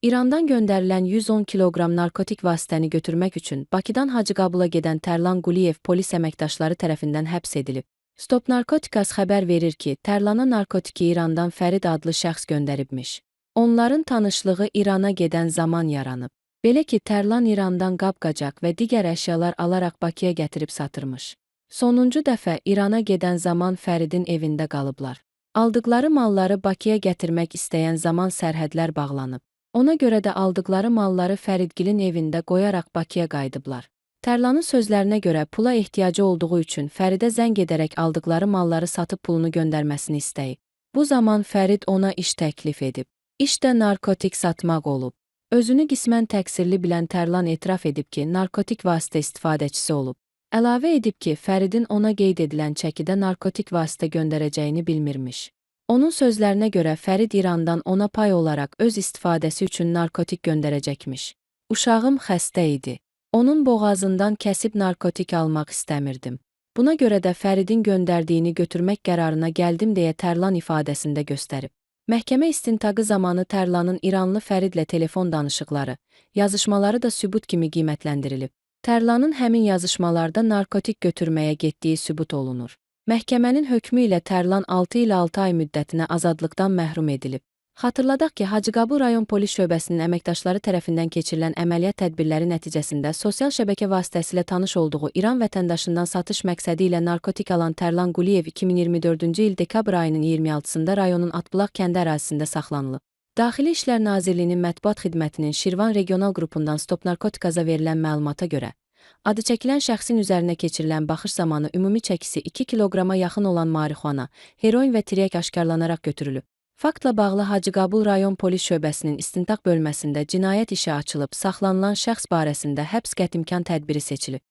İrandan göndərilən 110 kiloqram narkotik vasitəni götürmək üçün Bakıdan Hacıqabula gedən Tərlan Quliyev polis əməkdaşları tərəfindən həbs edilib. Stop Narkotikas xəbər verir ki, Tərlana narkotiki İrandan Fərid adlı şəxs göndəribmiş. Onların tanışlığı İrana gedən zaman yaranıb. Belə ki, Tərlan İrandan qab-qacaq və digər əşyalar alaraq Bakıya gətirib satırmış. Sonuncu dəfə İrana gedən zaman Fəridin evində qalıblar. Aldıqları malları Bakıya gətirmək istəyən zaman sərhədlər bağlanıb. Ona görə də aldıqları malları Fəridgilin evində qoyaraq Bakıya qayıdıblar. Tərlanın sözlərinə görə pula ehtiyacı olduğu üçün Fəridə zəng edərək aldıqları malları satıb pulunu göndərməsini istəyib. Bu zaman Fərid ona iş təklif edib. İş də narkotik satmaq olub. Özünü qismən təqsirli bilən Tərlan etiraf edib ki, narkotik vasitə istifadəçisi olub. Əlavə edib ki, Fəridin ona qeyd edilən çəkidə narkotik vasitə göndərəcəyini bilmirmiş. Onun sözlərinə görə Fərid İrandan ona pay olaraq öz istifadəsi üçün narkotik göndərəcəkmiş. Uşağım xəstə idi. Onun boğazından kəsib narkotik almaq istəmirdim. Buna görə də Fəridin göndərdiyini götürmək qərarına gəldim deyə Tərlan ifadəsində göstərib. Məhkəmə istintaqı zamanı Tərlanın İranlı Fəridlə telefon danışıqları, yazışmaları da sübut kimi qiymətləndirilib. Tərlanın həmin yazışmalarda narkotik götürməyə getdiyi sübut olunur. Məhkəmənin hökmü ilə Tərlan 6 ilə 6 ay müddətinə azadlıqdan məhrum edilib. Xatırladaq ki, Hacıqabul rayon polis şöbəsinin əməkdaşları tərəfindən keçirilən əməliyyat tədbirləri nəticəsində sosial şəbəkə vasitəsilə tanış olduğu İran vətəndaşından satış məqsədi ilə narkotik alan Tərlan Quliyev 2024-cü il dekabr ayının 26-sında rayonun Atbulaq kəndi ərazisində saxlanılıb. Daxili İşlər Nazirliyinin mətbuat xidmətinin Şirvan regional qrupundan Stop Narkotikaza verilən məlumata görə, adı çəkilən şəxsin üzərinə keçirilən baxış zamanı ümumi çəkisi 2 kiloqrama yaxın olan marixuana, heroin və tiryək aşkarlanaraq götürülüb. Faktla bağlı Hacıqabul rayon polis şöbəsinin istintaq bölməsində cinayət işi açılıb, saxlanılan şəxs barəsində həbs qətimkan tədbiri seçilib.